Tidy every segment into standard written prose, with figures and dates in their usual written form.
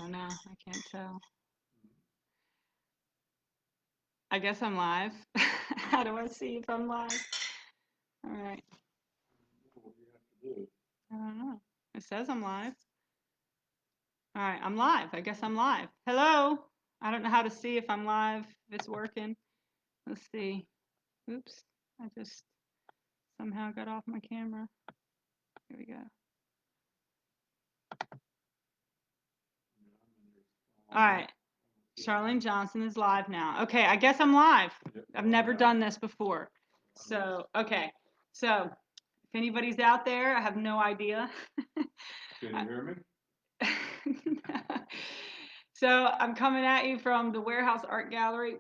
don't know. I can't tell. I guess I'm live. How do I see if I'm live? All right. I don't know. It says I'm live. All right, I'm live. I guess I'm live. Hello. I don't know how to see if I'm live, if it's working. Let's see. Oops. I just somehow got off my camera. Here we go. All right. Charlene Johnson is live now. Okay, I guess I'm live. I've never done this before. So, okay. So, if anybody's out there, I have no idea. Can you hear me? So, I'm coming at you from the Warehouse Art Gallery.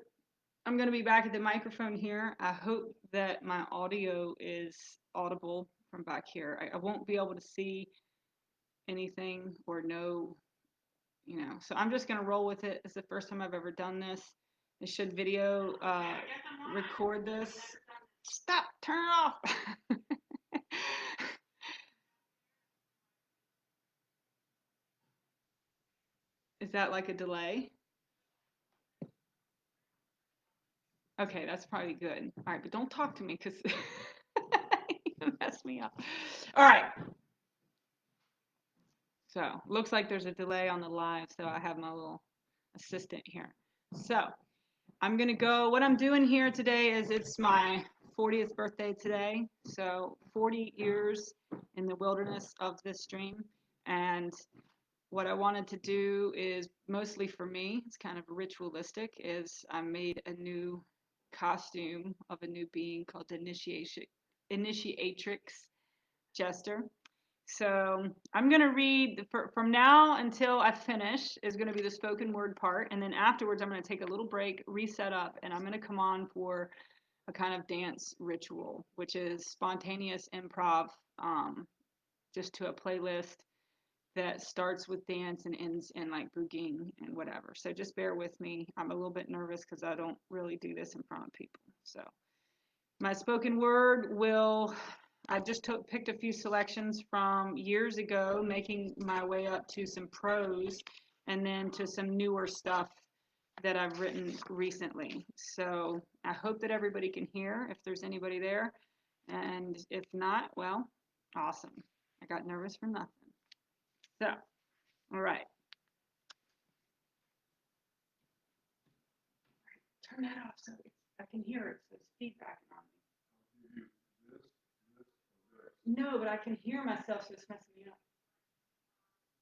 I'm going to be back at the microphone here. I hope that my audio is audible from back here. I won't be able to see anything or know, so I'm just going to roll with it. It's the first time I've ever done this. I should video record this. Stop, turn it off. Is that like a delay? Okay, that's probably good. All right, but don't talk to me because you mess me up. All right. So looks like there's a delay on the live, so I have my little assistant here. So I'm gonna go, what I'm doing here today is it's my 40th birthday today. So 40 years in the wilderness of this stream. And what I wanted to do is mostly for me, it's kind of ritualistic, is I made a new costume of a new being called the Initiatrix Jester. So I'm going to read from now until I finish is going to be the spoken word part. And then afterwards, I'm going to take a little break, reset up, and I'm going to come on for a kind of dance ritual, which is spontaneous improv, just to a playlist that starts with dance and ends in like boogieing and whatever. So just bear with me. I'm a little bit nervous because I don't really do this in front of people. So my spoken word I just picked a few selections from years ago, making my way up to some prose and then to some newer stuff that I've written recently. So I hope that everybody can hear if there's anybody there. And if not, well, awesome. I got nervous for nothing. So, all right. Turn that off so I can hear it, so it's feedbacking on me. No, but I can hear myself, so it's messing me up.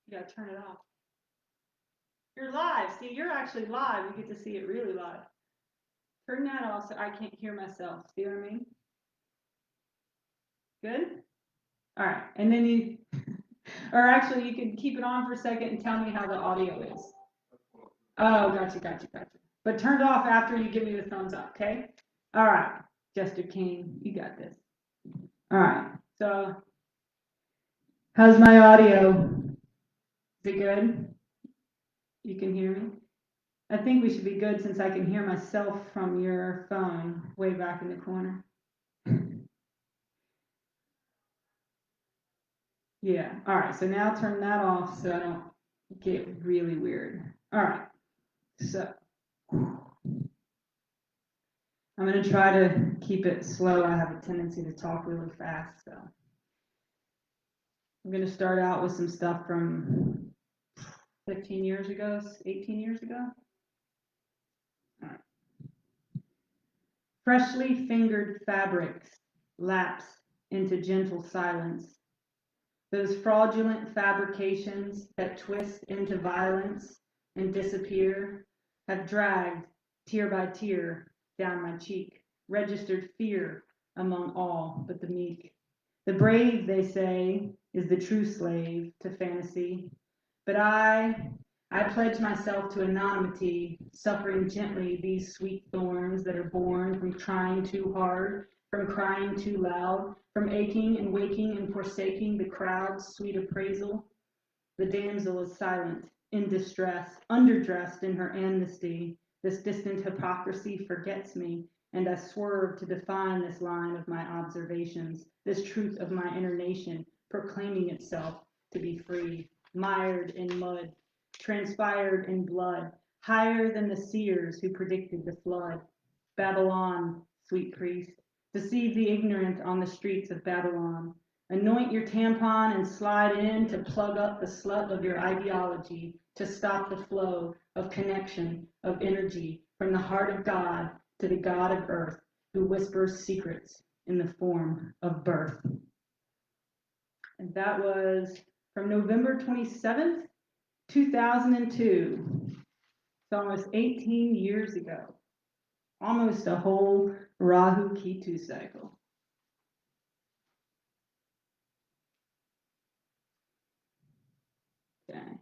You gotta turn it off. You're live. See, you're actually live. You get to see it really live. Turn that off so I can't hear myself. See what I mean? Good? All right. And then or actually, you can keep it on for a second and tell me how the audio is. Oh, gotcha. But turn it off after you give me the thumbs up, okay? All right. Jester King, you got this. All right. So, how's my audio? Is it good? You can hear me? I think we should be good since I can hear myself from your phone way back in the corner. Yeah. All right. So now turn that off so I don't get really weird. All right. So I'm going to try to keep it slow. I have a tendency to talk really fast. So I'm going to start out with some stuff from 15 years ago, 18 years ago. All right. Freshly fingered fabrics lapse into gentle silence. Those fraudulent fabrications that twist into violence and disappear have dragged, tear by tear, down my cheek, registered fear among all but the meek. The brave, they say, is the true slave to fantasy. But I pledge myself to anonymity, suffering gently these sweet thorns that are born from trying too hard, from crying too loud, from aching and waking and forsaking the crowd's sweet appraisal. The damsel is silent, in distress, underdressed in her amnesty. This distant hypocrisy forgets me, and I swerve to define this line of my observations, this truth of my inner nation, proclaiming itself to be free, mired in mud, transpired in blood, higher than the seers who predicted the flood. Babylon, sweet priest, deceive the ignorant on the streets of Babylon. Anoint your tampon and slide in to plug up the slut of your ideology, to stop the flow of connection, of energy from the heart of God to the God of earth, who whispers secrets in the form of birth. And that was from November 27th, 2002. It's almost 18 years ago. Almost a whole Rahu Ketu cycle. Okay.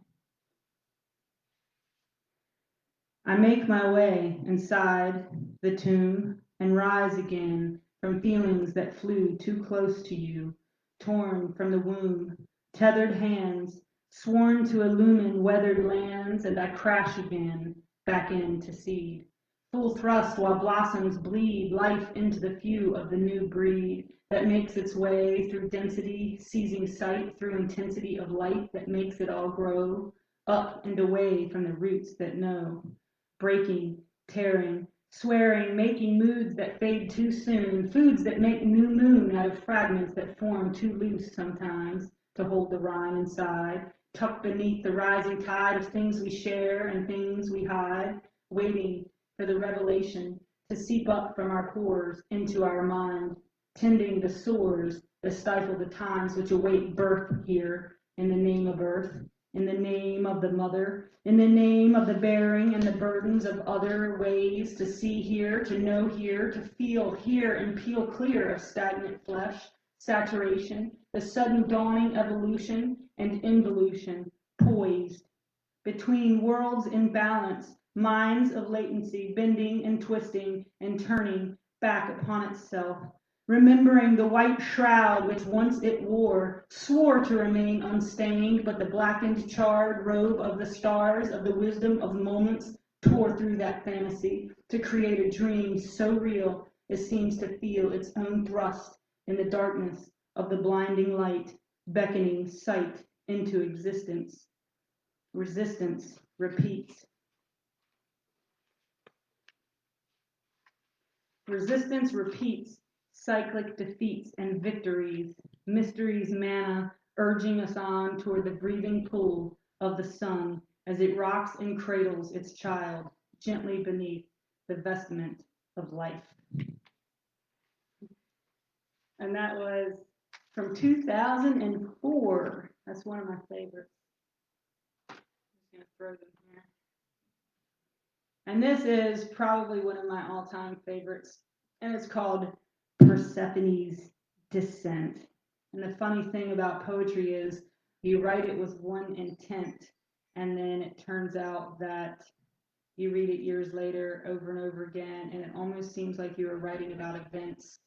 I make my way inside the tomb and rise again from feelings that flew too close to you, torn from the womb, tethered hands, sworn to illumine weathered lands, and I crash again back into seed. Full thrust while blossoms bleed life into the few of the new breed that makes its way through density, seizing sight through intensity of light that makes it all grow up and away from the roots that know. Breaking, tearing, swearing, making moods that fade too soon, foods that make new moon out of fragments that form too loose sometimes to hold the rhyme inside, tucked beneath the rising tide of things we share and things we hide, waiting for the revelation to seep up from our pores into our mind, tending the sores that stifle the times which await birth here in the name of earth, in the name of the mother, in the name of the bearing and the burdens of other ways to see here, to know here, to feel here and peel clear of stagnant flesh, saturation, the sudden dawning evolution and involution, poised between worlds in balance, minds of latency, bending and twisting and turning back upon itself, remembering the white shroud which once it wore, swore to remain unstained, but the blackened, charred robe of the stars of the wisdom of moments tore through that fantasy to create a dream so real it seems to feel its own thrust in the darkness of the blinding light, beckoning sight into existence. Resistance repeats. Resistance repeats, cyclic defeats and victories, mysteries manna urging us on toward the breathing pull of the sun as it rocks and cradles its child gently beneath the vestment of life. And that was from 2004. That's one of my favorites. I'm just going to throw them here. And this is probably one of my all-time favorites, and it's called Persephone's Descent. And the funny thing about poetry is you write it with one intent, and then it turns out that you read it years later over and over again, and it almost seems like you were writing about events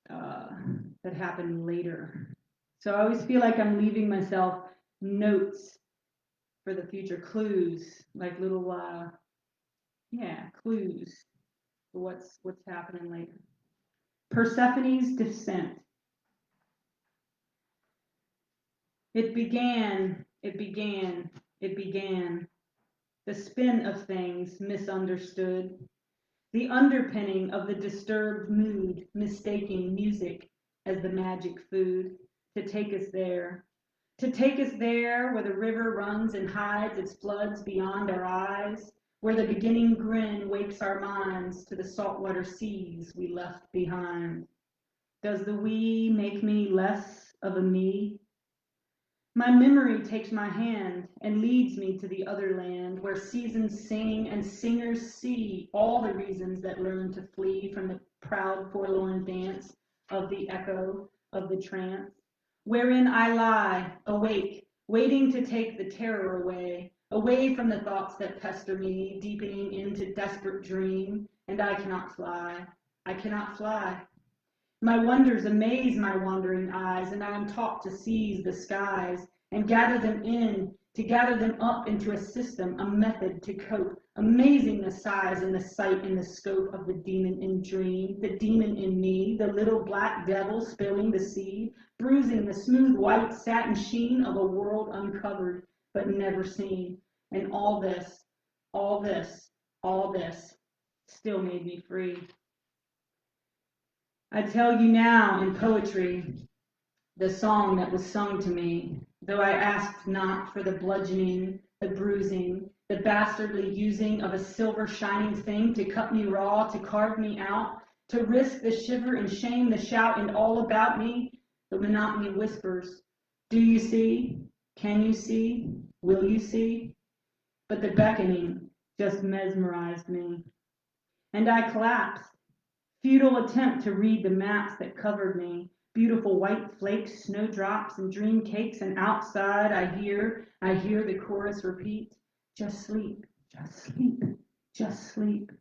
that happened later. So I always feel like I'm leaving myself notes for the future, clues, like little clues for what's happening later. Persephone's Descent. It began. The spin of things misunderstood. The underpinning of the disturbed mood, mistaking music as the magic food to take us there. To take us there where the river runs and hides its floods beyond our eyes, where the beginning grin wakes our minds to the saltwater seas we left behind. Does the we make me less of a me? My memory takes my hand and leads me to the other land where seasons sing and singers see all the reasons that learn to flee from the proud forlorn dance of the echo of the trance, wherein I lie awake, waiting to take the terror away from the thoughts that pester me, deepening into desperate dream, and I cannot fly. My wonders amaze my wandering eyes, and I am taught to seize the skies and gather them in, to gather them up into a system, a method to cope, amazing the size and the sight and the scope of the demon in dream, the demon in me, the little black devil spilling the seed, bruising the smooth white satin sheen of a world uncovered, but never seen. And all this, all this, all this still made me free. I tell you now in poetry, the song that was sung to me, though I asked not for the bludgeoning, the bruising, the bastardly using of a silver shining thing to cut me raw, to carve me out, to risk the shiver and shame, the shout, and all about me, the monotony whispers, do you see? Can you see? Will you see? But the beckoning just mesmerized me. And I collapsed. Futile attempt to read the maps that covered me. Beautiful white flakes, snowdrops, and dream cakes, and outside I hear the chorus repeat, just sleep, just sleep, just sleep.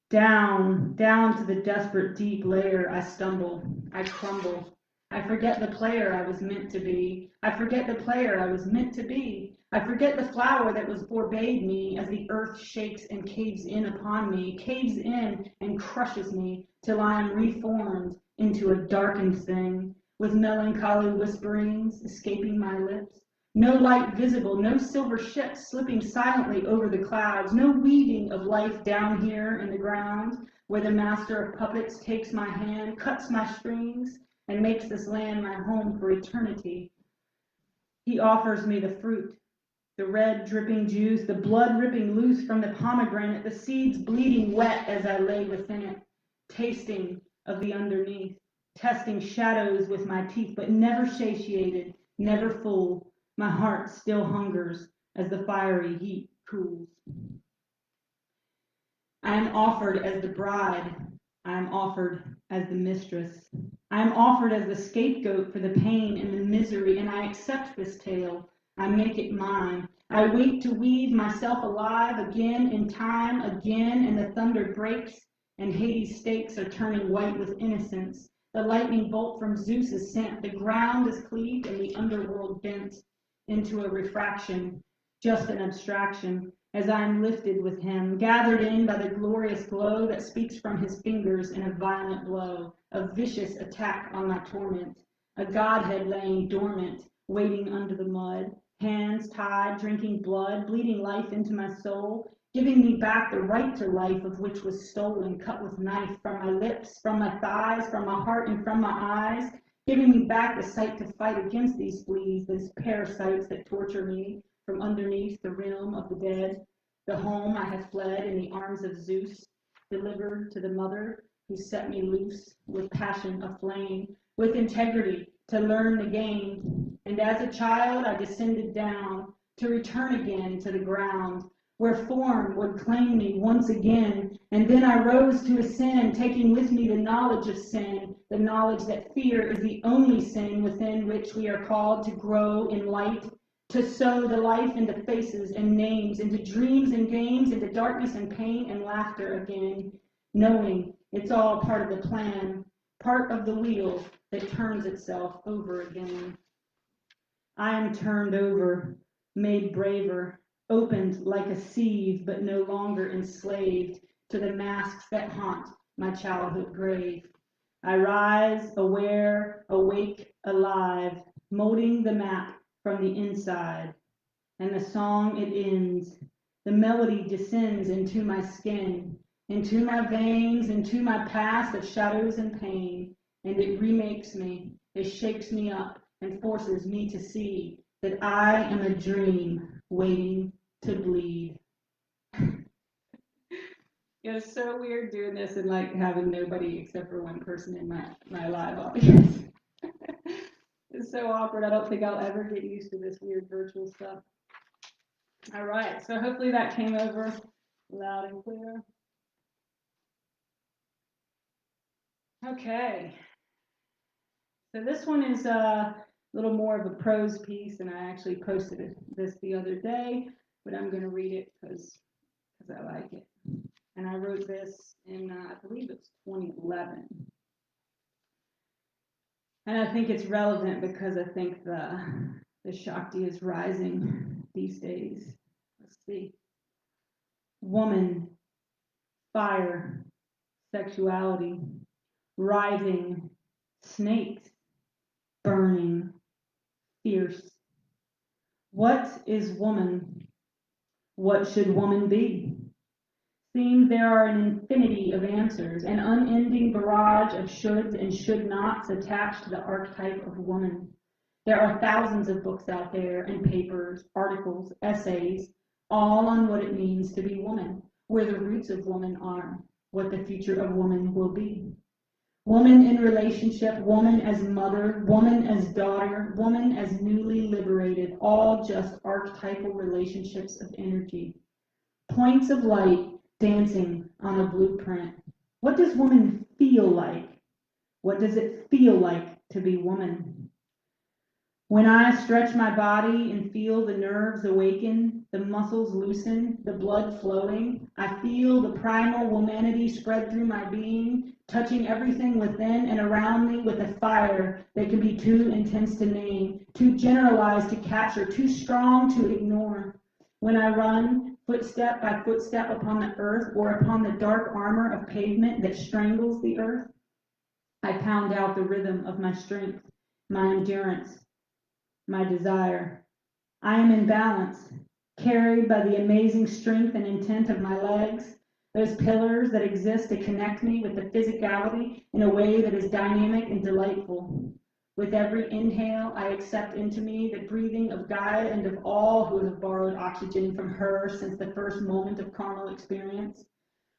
Down to the desperate deep layer I stumble, I crumble. I forget the player I was meant to be. I forget the player I was meant to be. I forget the flower that was forbade me as the earth shakes and caves in upon me, caves in and crushes me till I am reformed into a darkened thing with melancholy whisperings escaping my lips. No light visible, no silver ships slipping silently over the clouds, no weaving of life down here in the ground where the master of puppets takes my hand, cuts my strings, and makes this land my home for eternity. He offers me the fruit, the red dripping juice, the blood ripping loose from the pomegranate, the seeds bleeding wet as I lay within it, tasting of the underneath, testing shadows with my teeth, but never satiated, never full. My heart still hungers as the fiery heat cools. I am offered as the bride. I am offered as the mistress. I am offered as the scapegoat for the pain and the misery, and I accept this tale. I make it mine. I wait to weave myself alive again in time, again, and the thunder breaks, and Hades' stakes are turning white with innocence. The lightning bolt from Zeus is sent, the ground is cleaved, and the underworld bent into a refraction, just an abstraction, as I am lifted with him, gathered in by the glorious glow that speaks from his fingers in a violent blow, a vicious attack on my torment, a godhead laying dormant, waiting under the mud, hands tied, drinking blood, bleeding life into my soul, giving me back the right to life of which was stolen, cut with knife from my lips, from my thighs, from my heart, and from my eyes, giving me back the sight to fight against these fleas, these parasites that torture me from underneath the realm of the dead, the home I have fled in the arms of Zeus, delivered to the mother who set me loose with passion aflame, with integrity to learn the game. And as a child I descended down to return again to the ground, where form would claim me once again, and then I rose to ascend, taking with me the knowledge of sin, the knowledge that fear is the only sin within which we are called to grow in light, to sow the life into faces and names, into dreams and games, into darkness and pain and laughter again, knowing it's all part of the plan, part of the wheel that turns itself over again. I am turned over, made braver, opened like a sieve, but no longer enslaved to the masks that haunt my childhood grave. I rise, aware, awake, alive, molding the map from the inside. And the song it ends. The melody descends into my skin, into my veins, into my past of shadows and pain, and it remakes me, it shakes me up and forces me to see that I am a dream waiting to bleed. It's so weird doing this and like having nobody except for one person in my live audience. It's so awkward. I don't think I'll ever get used to this weird virtual stuff. All right, so hopefully that came over loud and clear. Okay, so this one is a little more of a prose piece, and I actually posted this the other day, but I'm going to read it because I like it. And I wrote this in, I believe it's 2011. And I think it's relevant because I think the Shakti is rising these days. Let's see. Woman, fire, sexuality, writhing, snakes, burning, fierce. What is woman? What should woman be? Seems there are an infinity of answers, an unending barrage of shoulds and should nots attached to the archetype of woman. There are thousands of books out there and papers, articles, essays, all on what it means to be woman, where the roots of woman are, what the future of woman will be. Woman in relationship, woman as mother, woman as daughter, woman as newly liberated, all just archetypal relationships of energy. Points of light dancing on a blueprint. What does woman feel like? What does it feel like to be woman? When I stretch my body and feel the nerves awaken, the muscles loosen, the blood flowing, I feel the primal womanity spread through my being, touching everything within and around me with a fire that can be too intense to name, too generalized to capture, too strong to ignore. When I run, footstep by footstep upon the earth or upon the dark armor of pavement that strangles the earth, I pound out the rhythm of my strength, my endurance, my desire. I am in balance, carried by the amazing strength and intent of my legs, those pillars that exist to connect me with the physicality in a way that is dynamic and delightful. With every inhale, I accept into me the breathing of Gaia and of all who have borrowed oxygen from her since the first moment of carnal experience.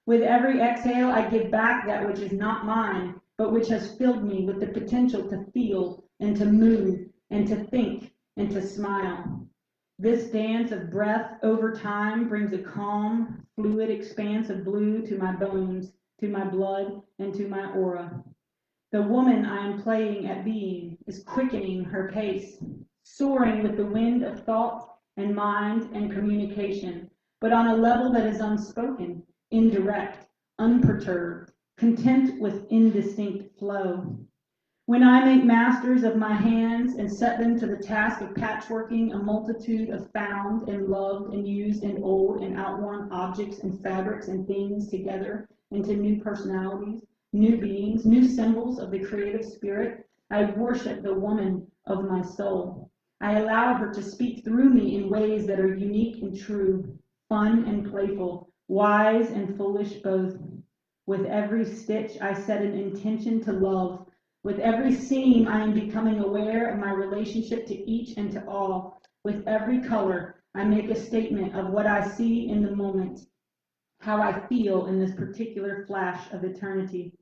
With every exhale, I give back that which is not mine, but which has filled me with the potential to feel and to move and to think and to smile. This dance of breath over time brings a calm, fluid expanse of blue to my bones, to my blood, and to my aura. The woman I am playing at being is quickening her pace, soaring with the wind of thought and mind and communication, but on a level that is unspoken, indirect, unperturbed, content with indistinct flow. When I make masters of my hands and set them to the task of patchworking a multitude of found and loved and used and old and outworn objects and fabrics and things together into new personalities, new beings, new symbols of the creative spirit, I worship the woman of my soul. I allow her to speak through me in ways that are unique and true, fun and playful, wise and foolish both. With every stitch, I set an intention to love. With every seam, I am becoming aware of my relationship to each and to all. With every color, I make a statement of what I see in the moment, how I feel in this particular flash of eternity.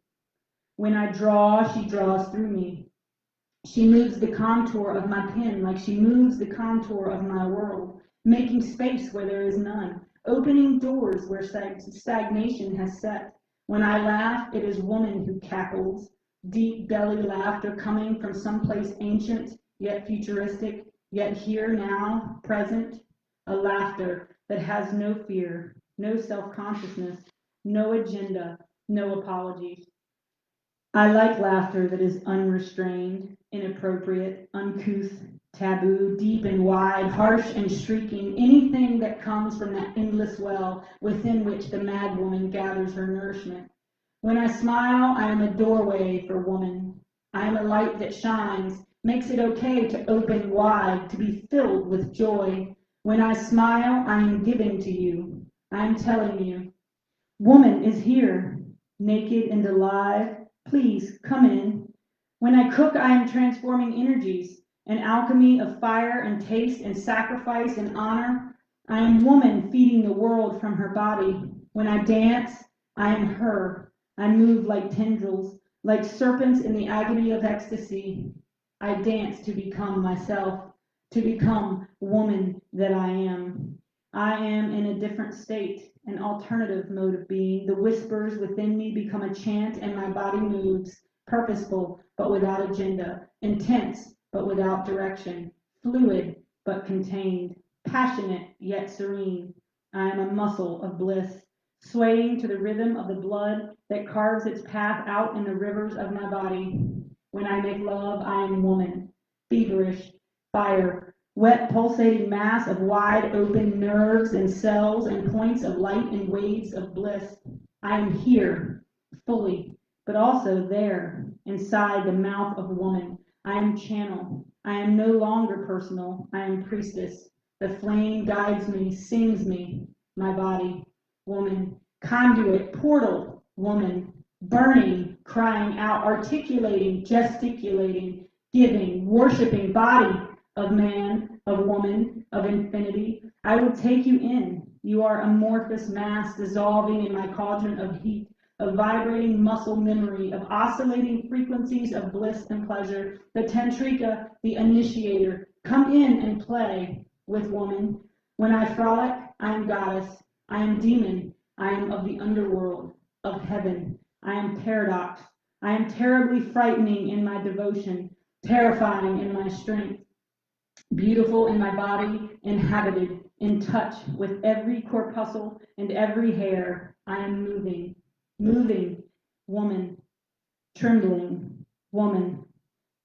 When I draw, she draws through me. She moves the contour of my pen like she moves the contour of my world, making space where there is none, opening doors where stagnation has set. When I laugh, it is woman who cackles, deep belly laughter coming from someplace ancient, yet futuristic, yet here now, present, a laughter that has no fear, no self-consciousness, no agenda, no apologies. I like laughter that is unrestrained, inappropriate, uncouth, taboo, deep and wide, harsh and shrieking, anything that comes from that endless well within which the mad woman gathers her nourishment. When I smile, I am a doorway for woman. I am a light that shines, makes it okay to open wide, to be filled with joy. When I smile, I am giving to you. I am telling you, woman is here, naked and alive. Please come in. When I cook, I am transforming energies, an alchemy of fire and taste and sacrifice and honor. I am woman feeding the world from her body. When I dance, I am her. I move like tendrils, like serpents in the agony of ecstasy. I dance to become myself, to become woman that I am. I am in a different state, an alternative mode of being. The whispers within me become a chant and my body moves, purposeful but without agenda, intense but without direction, fluid but contained, passionate yet serene. I am a muscle of bliss, swaying to the rhythm of the blood that carves its path out in the rivers of my body. When I make love, I am woman, feverish, fire, wet pulsating mass of wide open nerves and cells and points of light and waves of bliss. I am here, fully, but also there, inside the mouth of woman. I am channel. I am no longer personal. I am priestess. The flame guides me, sings me, my body, woman. Conduit, portal, woman. Burning, crying out, articulating, gesticulating, giving, worshiping body of man, of woman, of infinity. I will take you in. You are amorphous mass dissolving in my cauldron of heat, of vibrating muscle memory, of oscillating frequencies of bliss and pleasure. The tantrika, the initiator. Come in and play with woman. When I frolic, I am goddess. I am demon. I am of the underworld, of heaven. I am paradox. I am terribly frightening in my devotion, terrifying in my strength, beautiful in my body, inhabited, in touch with every corpuscle and every hair. I am moving, moving, woman, trembling, woman,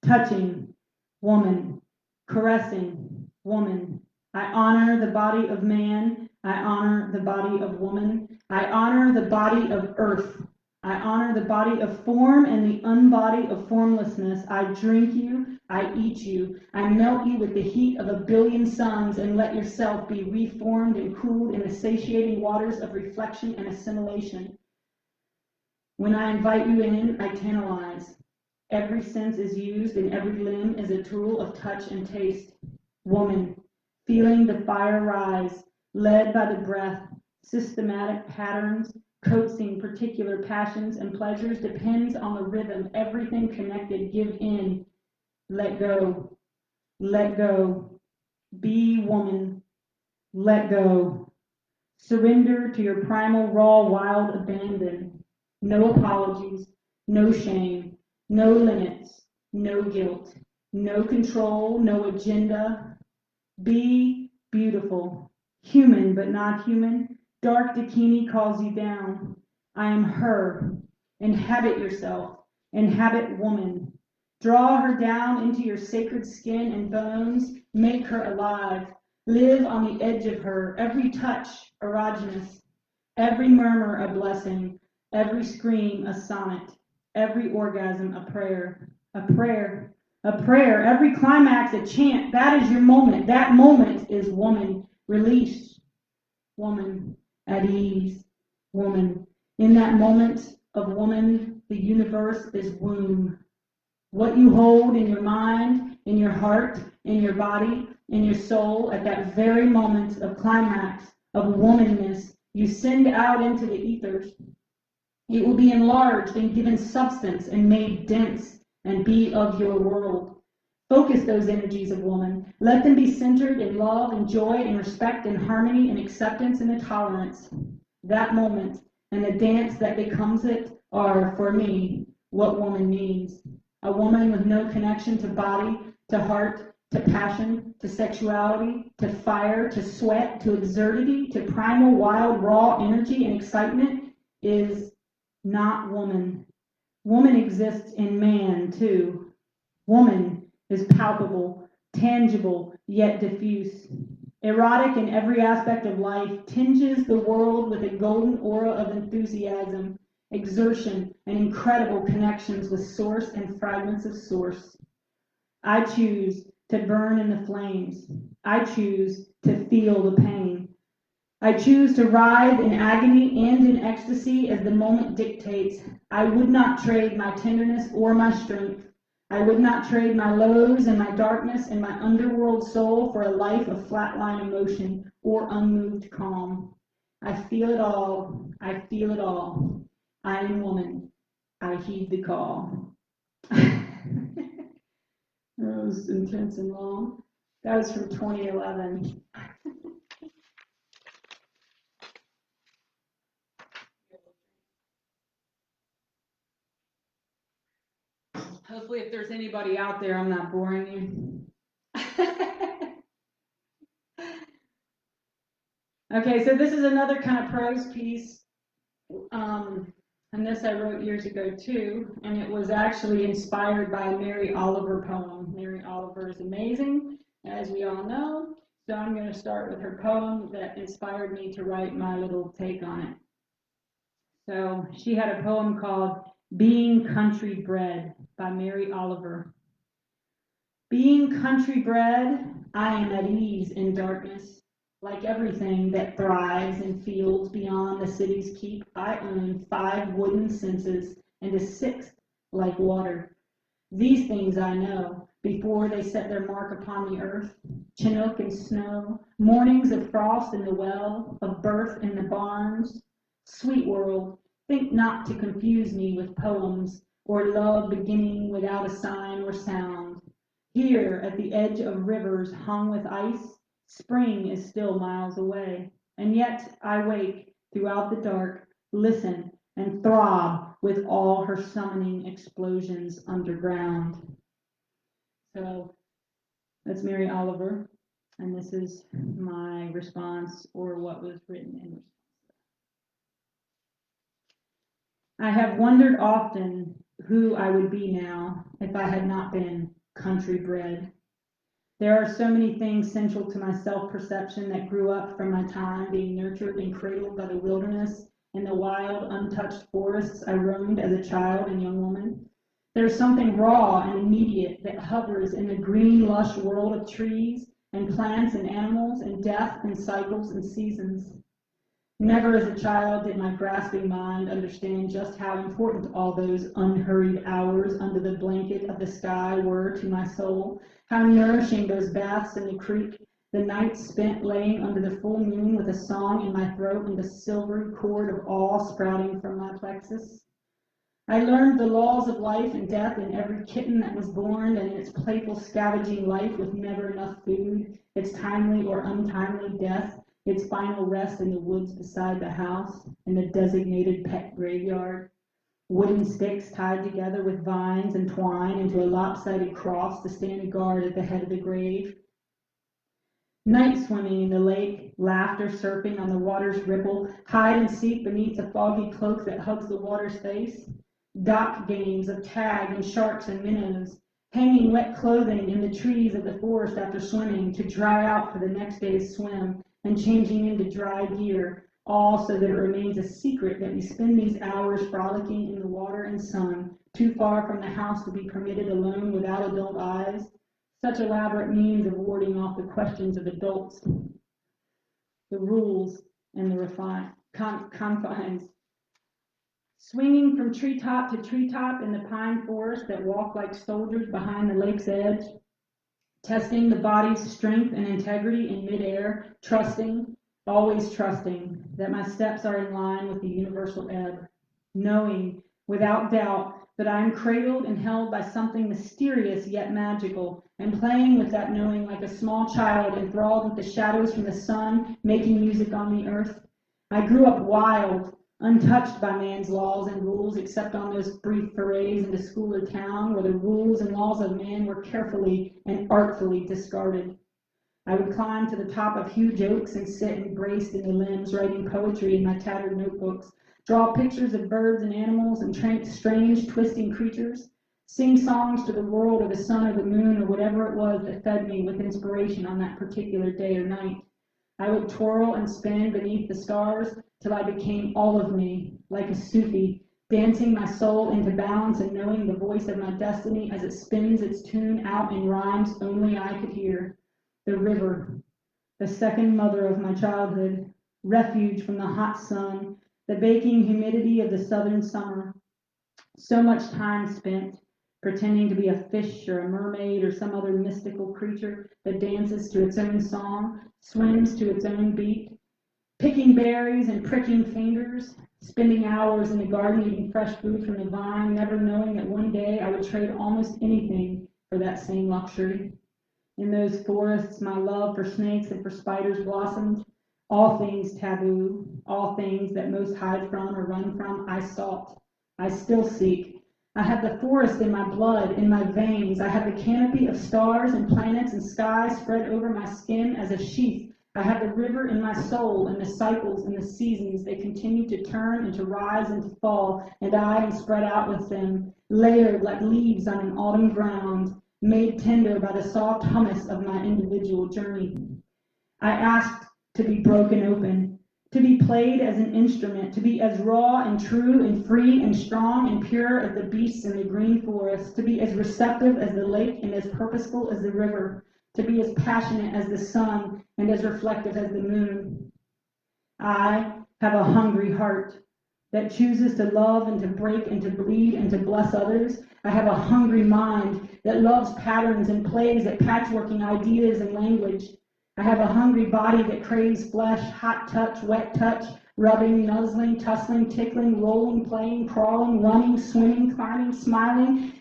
touching, woman, caressing, woman. I honor the body of man. I honor the body of woman. I honor the body of earth. I honor the body of form and the unbody of formlessness. I drink you, I eat you, I melt you with the heat of a billion suns, and let yourself be reformed and cooled in the satiating waters of reflection and assimilation. When I invite you in, I tantalize. Every sense is used and every limb is a tool of touch and taste. Woman, feeling the fire rise, led by the breath, systematic patterns, coaxing particular passions and pleasures depends on the rhythm. Everything connected. Give in. Let go. Let go. Be woman. Let go. Surrender to your primal, raw, wild abandon. No apologies. No shame. No limits. No guilt. No control. No agenda. Be beautiful. Human but not human. Dark Dakini calls you down. I am her. Inhabit yourself. Inhabit woman. Draw her down into your sacred skin and bones. Make her alive. Live on the edge of her. Every touch erogenous. Every murmur a blessing. Every scream a sonnet. Every orgasm a prayer. A prayer. A prayer. Every climax a chant. That is your moment. That moment is woman. Release. Woman. At ease, woman. In that moment of woman, the universe is womb. What you hold in your mind, in your heart, in your body, in your soul, at that very moment of climax, of womanness, you send out into the ethers. It will be enlarged and given substance and made dense and be of your world. Focus those energies of woman. Let them be centered in love and joy and respect and harmony and acceptance and tolerance. That moment and the dance that becomes it are, for me, what woman means. A woman with no connection to body, to heart, to passion, to sexuality, to fire, to sweat, to absurdity, to primal, wild, raw energy and excitement is not woman. Woman exists in man, too. Woman is palpable, tangible, yet diffuse. Erotic in every aspect of life, tinges the world with a golden aura of enthusiasm, exertion, and incredible connections with source and fragments of source. I choose to burn in the flames. I choose to feel the pain. I choose to writhe in agony and in ecstasy as the moment dictates. I would not trade my tenderness or my strength. I would not trade my lows and my darkness and my underworld soul for a life of flatline emotion or unmoved calm. I feel it all. I feel it all. I am woman. I heed the call. That was intense and long. That was from 2011. Hopefully, if there's anybody out there, I'm not boring you. Okay, so this is another kind of prose piece. And this I wrote years ago too, and it was actually inspired by a Mary Oliver poem. Mary Oliver is amazing, as we all know. So I'm going to start with her poem that inspired me to write my little take on it. So she had a poem called Being Country Bred by Mary Oliver. Being country bred, I am at ease in darkness. Like everything that thrives in fields beyond the city's keep, I own 5 wooden senses and a 6th like water. These things I know before they set their mark upon the earth. Chinook and snow, mornings of frost in the well, of birth in the barns. Sweet world, think not to confuse me with poems, or love beginning without a sign or sound. Here, at the edge of rivers hung with ice, spring is still miles away, and yet I wake throughout the dark, listen, and throb with all her summoning explosions underground. So that's Mary Oliver, and this is my response, or what was written in response. I have wondered often who I would be now if I had not been country bred. There are so many things central to my self-perception that grew up from my time being nurtured and cradled by the wilderness and the wild, untouched forests I roamed as a child and young woman. There is something raw and immediate that hovers in the green, lush world of trees and plants and animals and death and cycles and seasons. Never as a child did my grasping mind understand just how important all those unhurried hours under the blanket of the sky were to my soul, how nourishing those baths in the creek, the nights spent laying under the full moon with a song in my throat and the silvery cord of awe sprouting from my plexus. I learned the laws of life and death in every kitten that was born and in its playful scavenging life with never enough food, its timely or untimely death, its final rest in the woods beside the house, in the designated pet graveyard. Wooden sticks tied together with vines and twine into a lopsided cross to stand guard at the head of the grave. Night swimming in the lake, laughter surfing on the water's ripple, hide and seek beneath the foggy cloak that hugs the water's face. Dock games of tag and sharks and minnows, hanging wet clothing in the trees of the forest after swimming to dry out for the next day's swim, and changing into dry gear, all so that it remains a secret that we spend these hours frolicking in the water and sun, too far from the house to be permitted alone without adult eyes, such elaborate means of warding off the questions of adults, the rules, and the confines. Swinging from treetop to treetop in the pine forest that walk like soldiers behind the lake's edge, testing the body's strength and integrity in midair, trusting, always trusting, that my steps are in line with the universal ebb, knowing, without doubt, that I am cradled and held by something mysterious yet magical, and playing with that knowing like a small child enthralled with the shadows from the sun, making music on the earth. I grew up wild, untouched by man's laws and rules except on those brief forays into school or town where the rules and laws of man were carefully and artfully discarded. I would climb to the top of huge oaks and sit embraced in the limbs, writing poetry in my tattered notebooks, draw pictures of birds and animals and strange, twisting creatures, sing songs to the world or the sun or the moon or whatever it was that fed me with inspiration on that particular day or night. I would twirl and spin beneath the stars till I became all of me, like a Sufi, dancing my soul into balance and knowing the voice of my destiny as it spins its tune out in rhymes only I could hear. The river, the second mother of my childhood, refuge from the hot sun, the baking humidity of the southern summer. So much time spent pretending to be a fish or a mermaid or some other mystical creature that dances to its own song, swims to its own beat, picking berries and pricking fingers, spending hours in the garden eating fresh food from the vine, never knowing that one day I would trade almost anything for that same luxury. In those forests, my love for snakes and for spiders blossomed. All things taboo, all things that most hide from or run from, I sought. I still seek. I have the forest in my blood, in my veins. I have the canopy of stars and planets and skies spread over my skin as a sheath. I have the river in my soul and the cycles and the seasons. They continue to turn and to rise and to fall, and I am spread out with them, layered like leaves on an autumn ground, made tender by the soft hummus of my individual journey. I asked to be broken open, to be played as an instrument, to be as raw and true and free and strong and pure as the beasts in the green forest, to be as receptive as the lake and as purposeful as the river, to be as passionate as the sun and as reflective as the moon. I have a hungry heart that chooses to love and to break and to bleed and to bless others. I have a hungry mind that loves patterns and plays at patchworking ideas and language. I have a hungry body that craves flesh, hot touch, wet touch, rubbing, nuzzling, tussling, tickling, rolling, playing, crawling, running, swimming, climbing, smiling,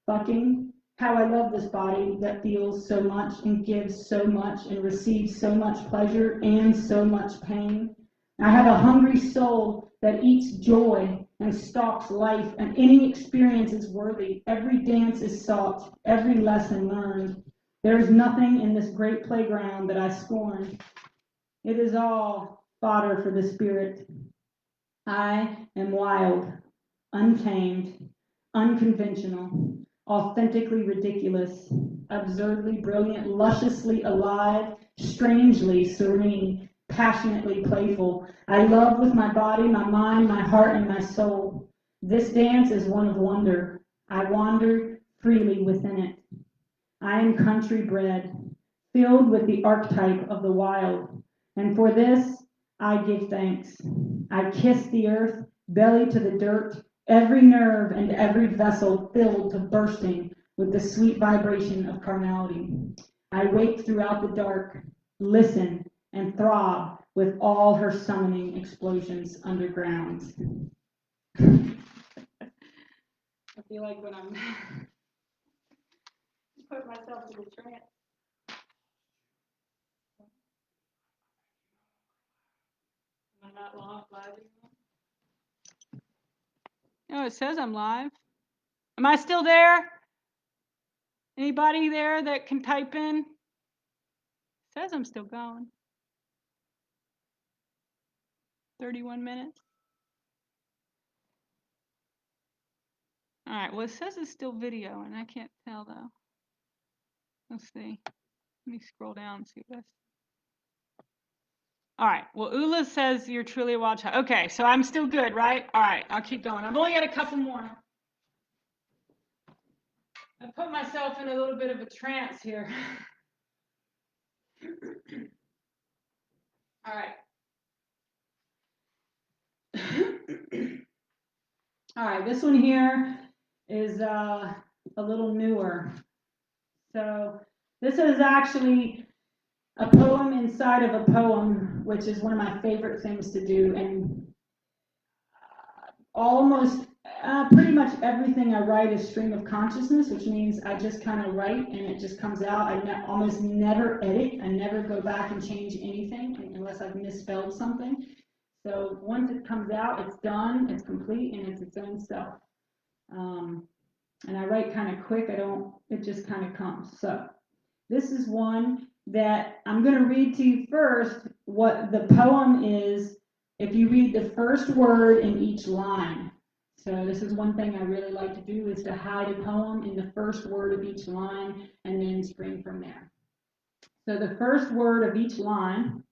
fucking. How I love this body that feels so much and gives so much and receives so much pleasure and so much pain. I have a hungry soul that eats joy and stalks life, and any experience is worthy. Every dance is sought, every lesson learned. There is nothing in this great playground that I scorn. It is all fodder for the spirit. I am wild, untamed, unconventional, authentically ridiculous, absurdly brilliant, lusciously alive, strangely serene, passionately playful. I love with my body, my mind, my heart, and my soul. This dance is one of wonder. I wander freely within it. I am country bred, filled with the archetype of the wild, and for this I give thanks. I kiss the earth, belly to the dirt, every nerve and every vessel filled to bursting with the sweet vibration of carnality. I wake throughout the dark, listen, and throb with all her summoning explosions underground. I feel like when I'm put myself to the trance. Am I not live anymore? Oh, it says I'm live. Am I still there? Anybody there that can type in? It says I'm still going. 31 minutes. All right, well, it says it's still video, and I can't tell, though. Let's see. Let me scroll down and see what that's. All right, well, Ula says you're truly a wild child. Okay, so I'm still good, right? All right, I'll keep going. I've only got a couple more. I put myself in a little bit of a trance here. All right. All right, this one here is a little newer. So this is actually a poem inside of a poem, which is one of my favorite things to do. And almost pretty much everything I write is stream of consciousness, which means I just kind of write and it just comes out. I almost never edit. I never go back and change anything unless I've misspelled something. So once it comes out, it's done, it's complete, and it's its own self. And I write kind of quick. It just kind of comes. So this is one that I'm going to read to you first what the poem is if you read the first word in each line. So this is one thing I really like to do, is to hide a poem in the first word of each line and then spring from there. So the first word of each line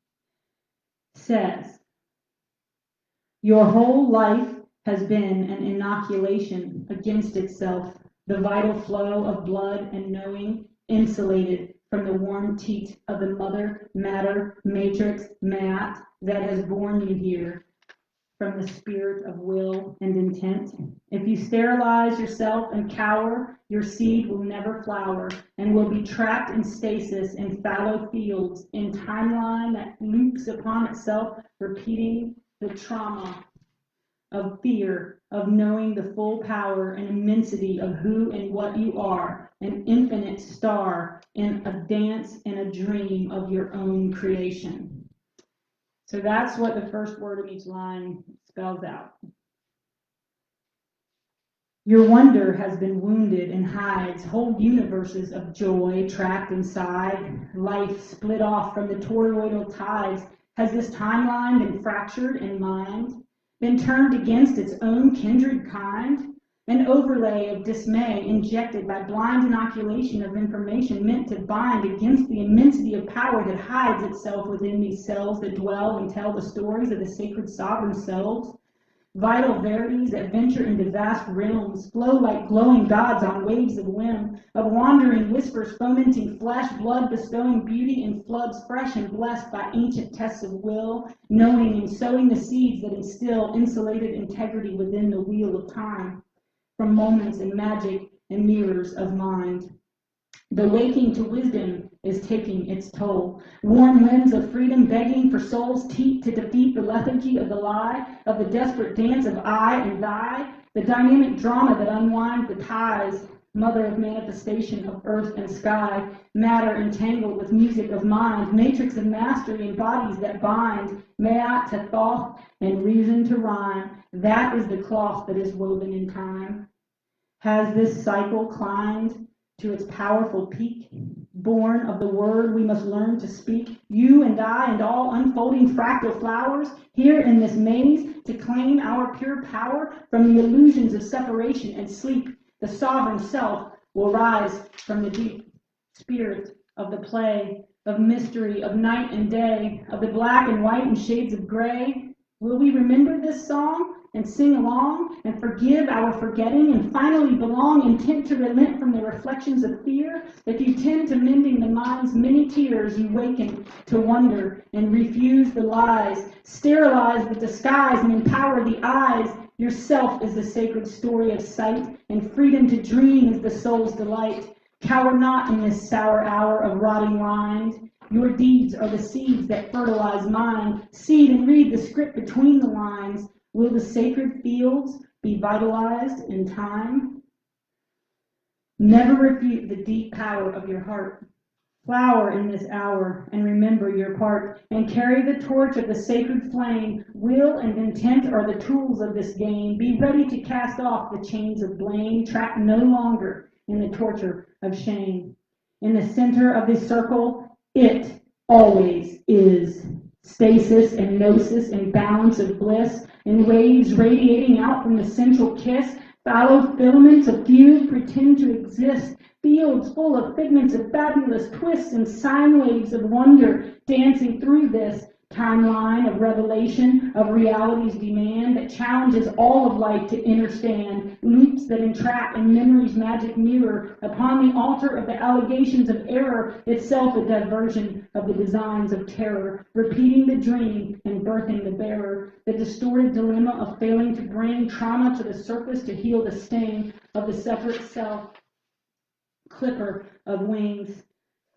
says, "Your whole life has been an inoculation against itself, the vital flow of blood and knowing insulated from the warm teat of the mother matter matrix mat that has borne you here from the spirit of will and intent. If you sterilize yourself and cower, your seed will never flower and will be trapped in stasis in fallow fields in timeline that loops upon itself, repeating the trauma of fear, of knowing the full power and immensity of who and what you are, an infinite star in a dance and a dream of your own creation." So that's what the first word of each line spells out. Your wonder has been wounded and hides whole universes of joy trapped inside. Life split off from the toroidal tides. Has this timeline been fractured in mind? Been turned against its own kindred kind? An overlay of dismay injected by blind inoculation of information meant to bind against the immensity of power that hides itself within these cells that dwell and tell the stories of the sacred sovereign selves. vital verities that venture into vast realms, flow like glowing gods on waves of whim, of wandering whispers fomenting flesh, blood bestowing beauty in floods fresh and blessed by ancient tests of will, knowing and sowing the seeds that instill insulated integrity within the wheel of time, from moments and magic and mirrors of mind. The waking to wisdom is taking its toll. Warm winds of freedom begging for souls to defeat the lethargy of the lie, of the desperate dance of I and thy, the dynamic drama that unwinds the ties, mother of manifestation of earth and sky, matter entangled with music of mind, matrix of mastery and bodies that bind, mayat to thought and reason to rhyme. That is the cloth that is woven in time. Has this cycle climbed to its powerful peak, born of the word we must learn to speak, you and I and all unfolding fractal flowers, here in this maze, to claim our pure power from the illusions of separation and sleep. The sovereign self will rise from the deep spirit of the play, of mystery, of night and day, of the black and white and shades of gray. Will we remember this song and sing along and forgive our forgetting and finally belong, intent to relent from the reflections of fear? If you tend to mending the mind's many tears, you waken to wonder and refuse the lies, sterilize the disguise and empower the eyes. Yourself is the sacred story of sight, and freedom to dream is the soul's delight. Cower not in this sour hour of rotting rind. Your deeds are the seeds that fertilize mind. Seed and read the script between the lines. Will the sacred fields be vitalized in time? Never refute the deep power of your heart. Flower in this hour and remember your part, and carry the torch of the sacred flame. Will and intent are the tools of this game. Be ready to cast off the chains of blame, trapped no longer in the torture of shame. In the center of this circle, it always is. Stasis and gnosis and balance of bliss, and waves radiating out from the central kiss. Fallow filaments of fugue pretend to exist. Fields full of figments of fabulous twists and sine waves of wonder dancing through this timeline of revelation, of reality's demand that challenges all of life to understand, loops that entrap in memory's magic mirror, upon the altar of the allegations of error, itself a diversion of the designs of terror, repeating the dream and birthing the bearer, the distorted dilemma of failing to bring trauma to the surface to heal the sting of the separate self, clipper of wings,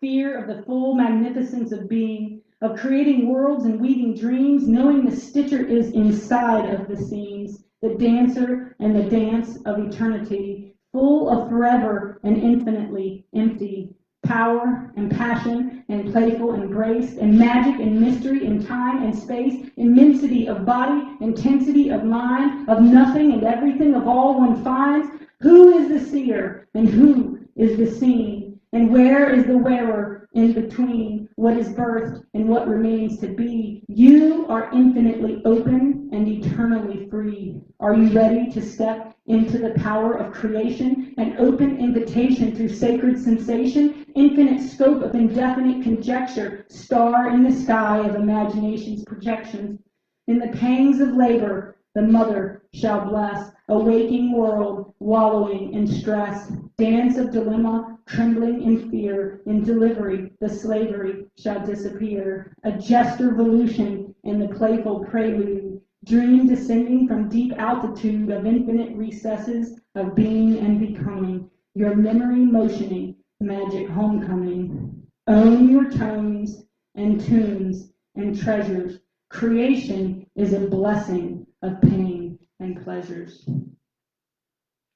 fear of the full magnificence of being, of creating worlds and weaving dreams, knowing the stitcher is inside of the seams, the dancer and the dance of eternity, full of forever and infinitely empty, power and passion and playful embrace, and magic and mystery in time and space, immensity of body, intensity of mind, of nothing and everything of all one finds. Who is the seer and who is the seen? And where is the wearer in between what is birthed and what remains to be? You are infinitely open and eternally free. Are you ready to step into the power of creation, an open invitation through sacred sensation, infinite scope of indefinite conjecture, star in the sky of imagination's projections? In the pangs of labor, the mother shall bless a waking world wallowing in stress, dance of dilemma, trembling in fear. In delivery, the slavery shall disappear. A jester volution in the playful prelude, dream descending from deep altitude of infinite recesses of being and becoming. Your memory motioning, magic homecoming. Own your tones and tunes and treasures. Creation is a blessing of pain and pleasures.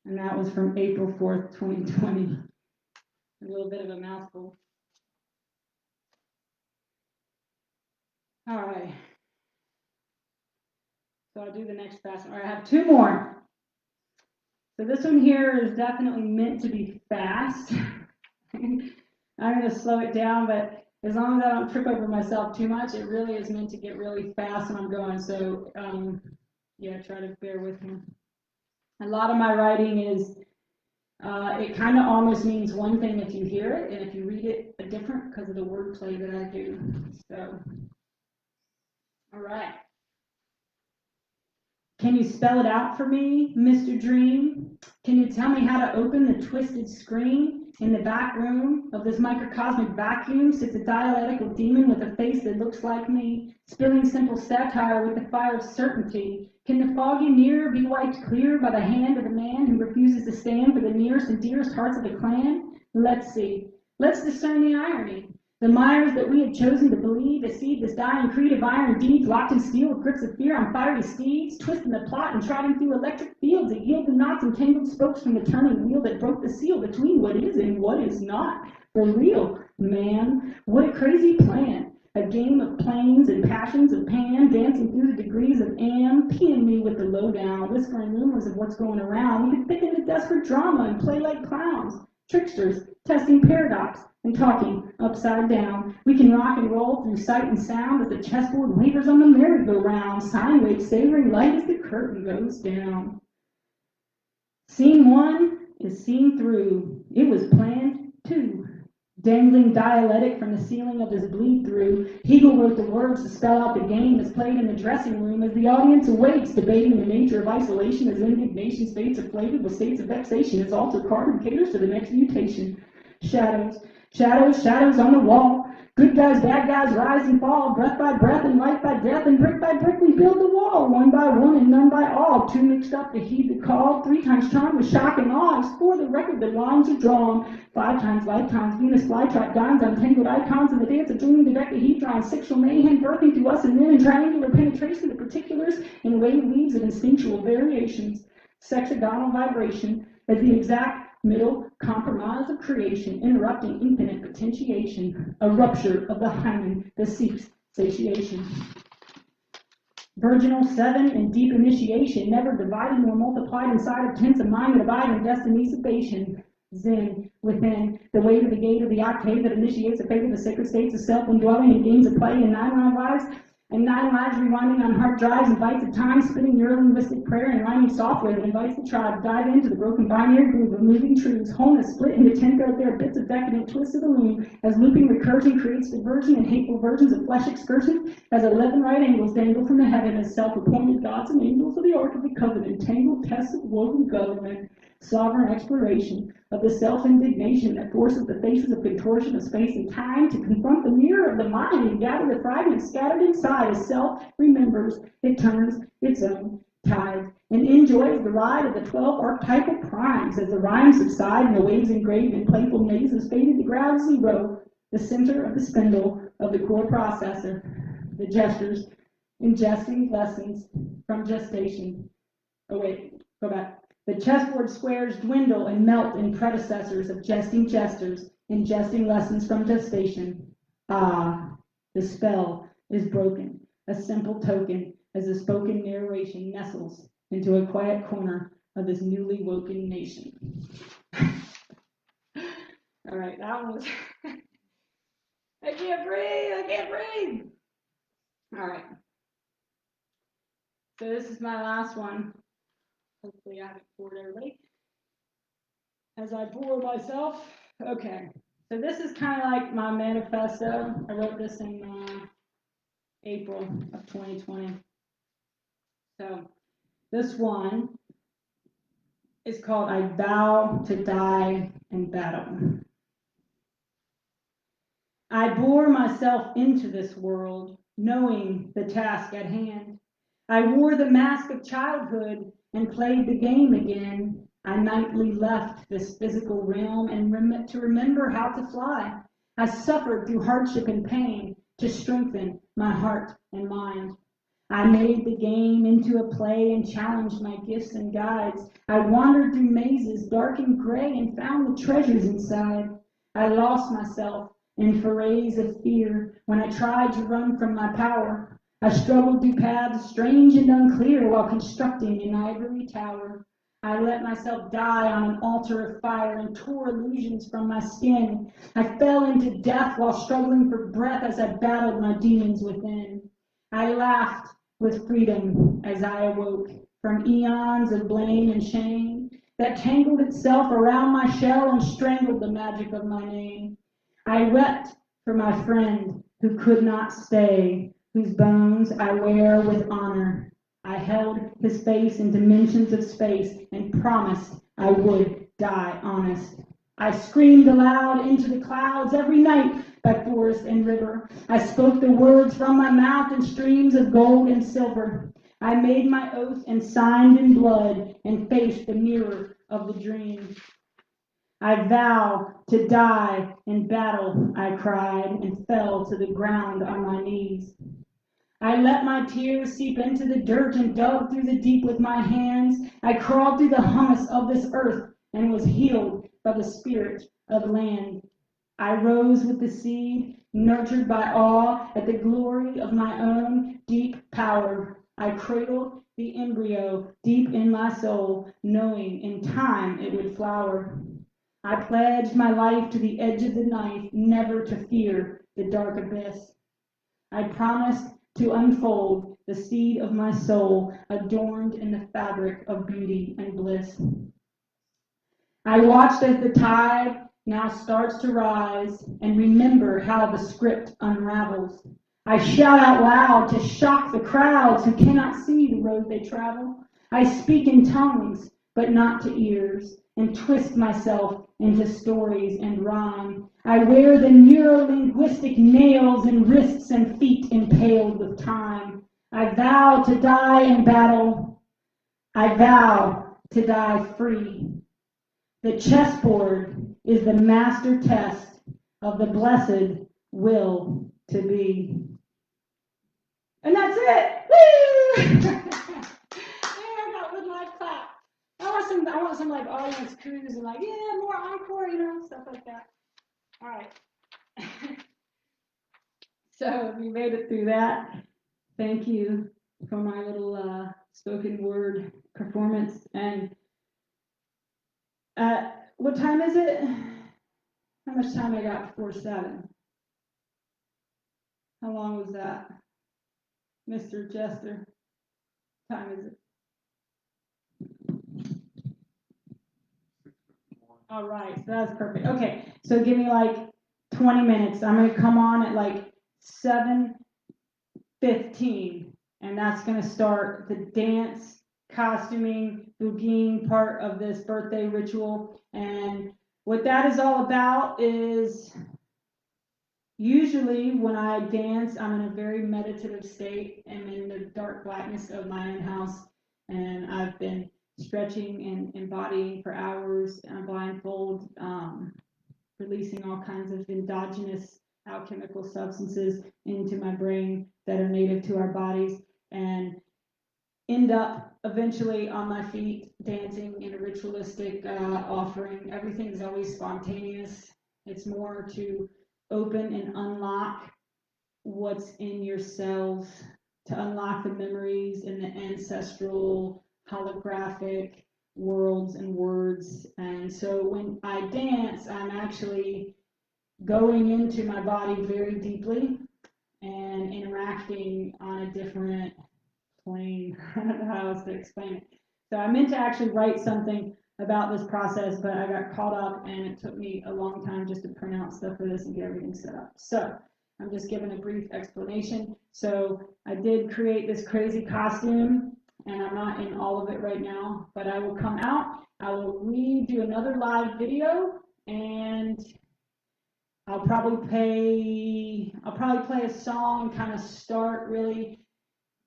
And that was from April 4th, 2020. A little bit of a mouthful. All right. So I'll do the next passage. All right, I have two more. So this one here is definitely meant to be fast. I'm going to slow it down, but as long as I don't trip over myself too much, it really is meant to get really fast when I'm going. So, yeah, try to bear with me. A lot of my writing is, it kind of almost means one thing if you hear it, and if you read it, a different because of the wordplay that I do. So, all right. Can you spell it out for me, Mr. Dream? Can you tell me how to open the twisted screen? In the back room of this microcosmic vacuum sits a dialectical demon with a face that looks like me, spilling simple satire with the fire of certainty. Can the foggy mirror be wiped clear by the hand of the man who refuses to stand for the nearest and dearest hearts of the clan? Let's see. Let's discern the irony. The mires that we had chosen to believe, to seed this dying creed of iron deeds, locked in steel with grips of fear on fiery steeds, twisting the plot and trotting through electric fields that yield the knots and tangled spokes from the turning wheel that broke the seal between what is and what is not. For real, man, what a crazy plan. A game of planes and passions of pan, dancing through the degrees of am, peeing me with the lowdown, whispering rumors of what's going around. We could thicken the desperate drama and play like clowns, tricksters, testing paradox, and talking upside down. We can rock and roll through sight and sound as the chessboard wavers on the merry-go-round, sine waves savoring light as the curtain goes down. Scene 1 is seen through. It was planned 2. Dangling dialectic from the ceiling of this bleed-through, Hegel wrote the words to spell out the game as played in the dressing room as the audience awaits, debating the nature of isolation as indignation's fates are flavored with states of vexation as altered carbon caters to the next mutation. Shadows, shadows, shadows on the wall. Good guys, bad guys rise and fall, breath by breath and life by death, and brick by brick we build the wall, one by one and none by all. 2 mixed up to heed the call, 3 times charmed with shock and awe. It's for the record that lines are drawn. 5 times lifetimes, Venus flytrap dines on tangled icons in the dance of dreaming dodecahedron, sexual mayhem birthing through us and them in triangular penetration of particulars and wave weaves of instinctual variations. Sexagonal vibration as the exact middle compromise of creation, interrupting infinite potentiation, a rupture of the hymen that seeks satiation. Virginal 7 and deep initiation, never divided nor multiplied inside of tents of mind that abide in destiny's abation. Zen within the weight of the gate of the octave that initiates the fate of the sacred states of self indwelling in games of play and 9 lives. And 9 lives rewinding on hard drives, invites of time, spinning neurolinguistic prayer and rhyming software that invites the tribe to dive into the broken binary groove of moving truths, wholeness split into 10 threadbare bits of decadent twists of the loom, as looping recursion creates diversion and hateful versions of flesh excursions, as 11 right angles dangle from the heaven as self-appointed gods and angels of the Ark of the Covenant, tangled tests of woven government, sovereign exploration of the self-indignation that forces the faces of contortion of space and time to confront the mirror of the mind and gather the fragments scattered inside as self remembers it turns its own tides and enjoys the ride of the 12 archetypal primes as the rhymes subside and the waves engraved in playful mazes fade into ground zero, the center of the spindle of the core processor, the gestures ingesting lessons from gestation. Oh wait, go back. The chessboard squares dwindle and melt in predecessors of jesting jesters, ingesting lessons from gestation. Ah, the spell is broken, a simple token as the spoken narration nestles into a quiet corner of this newly woken nation. All right, that one was, I can't breathe. All right, so this is my last one. Hopefully I haven't bored everybody. As I bore myself. Okay, so this is kind of like my manifesto. I wrote this in April of 2020. So this one is called I Vow to Die in Battle. I bore myself into this world, knowing the task at hand. I wore the mask of childhood and played the game again. I nightly left this physical realm and to remember how to fly. I suffered through hardship and pain to strengthen my heart and mind. I made the game into a play and challenged my gifts and guides. I wandered through mazes dark and gray and found the treasures inside. I lost myself in forays of fear when I tried to run from my power. I struggled through paths strange and unclear while constructing an ivory tower. I let myself die on an altar of fire and tore illusions from my skin. I fell into death while struggling for breath as I battled my demons within. I laughed with freedom as I awoke from eons of blame and shame that tangled itself around my shell and strangled the magic of my name. I wept for my friend who could not stay, whose bones I wear with honor. I held his face in dimensions of space and promised I would die honest. I screamed aloud into the clouds every night by forest and river. I spoke the words from my mouth in streams of gold and silver. I made my oath and signed in blood and faced the mirror of the dream. I vow to die in battle, I cried, and fell to the ground on my knees. I let my tears seep into the dirt and dug through the deep with my hands. I crawled through the humus of this earth and was healed by the spirit of land. I rose with the seed, nurtured by awe at the glory of my own deep power. I cradled the embryo deep in my soul, knowing in time it would flower. I pledged my life to the edge of the knife, never to fear the dark abyss. I promised to unfold the seed of my soul, adorned in the fabric of beauty and bliss. I watched as the tide now starts to rise and remember how the script unravels. I shout out loud to shock the crowds who cannot see the road they travel. I speak in tongues, but not to ears, and twist myself into stories and rhyme. I wear the neuro-linguistic nails in wrists and feet impaled with time. I vow to die in battle. I vow to die free. The chessboard is the master test of the blessed will to be. And that's it. Woo! Yeah, I got one live clap. I want some like audience crews and like, yeah, more encore, stuff like that. All right. So if you made it through that, thank you for my little spoken word performance. And what time is it? How much time I got before 7? How long was that? Mr. Jester, what time is it? All right, so that's perfect. Okay, so give me like 20 minutes. I'm going to come on at like 7:15, and that's going to start the dance, costuming, boogieing part of this birthday ritual. And what that is all about is usually when I dance, I'm in a very meditative state and in the dark blackness of my own house, and I've been stretching and embodying for hours, blindfold, releasing all kinds of endogenous alchemical substances into my brain that are native to our bodies, and end up eventually on my feet dancing in a ritualistic offering. Everything is always spontaneous. It's more to open and unlock what's in your cells, to unlock the memories and the ancestral holographic worlds and words. And so when I dance, I'm actually going into my body very deeply and interacting on a different plane. I don't know how else to explain it. So I meant to actually write something about this process, but I got caught up and it took me a long time just to print out stuff for this and get everything set up. So I'm just giving a brief explanation. So I did create this crazy costume, and I'm not in all of it right now, but I will come out. I will redo another live video, and I'll probably play a song, kind of start really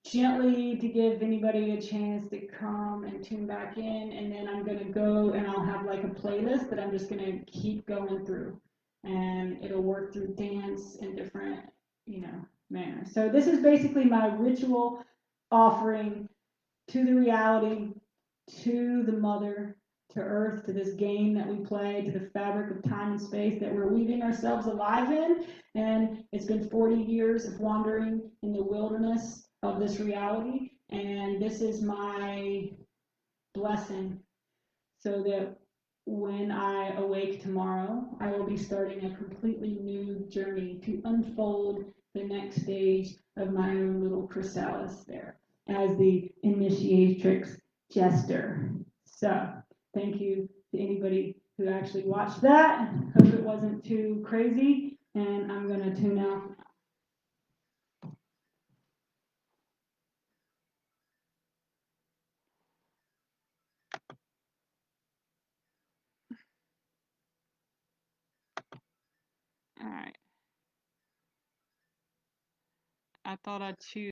gently to give anybody a chance to come and tune back in, and then I'm gonna go and I'll have like a playlist that I'm just gonna keep going through, and it'll work through dance in different, manners. So this is basically my ritual offering to the reality, to the mother, to earth, to this game that we play, to the fabric of time and space that we're weaving ourselves alive in. And it's been 40 years of wandering in the wilderness of this reality, and this is my blessing, so that when I awake tomorrow, I will be starting a completely new journey to unfold the next stage of my own little chrysalis there as the Initiatrix Jester. So thank you to anybody who actually watched that. Hope it wasn't too crazy, and I'm going to tune out. All right. I thought I'd choose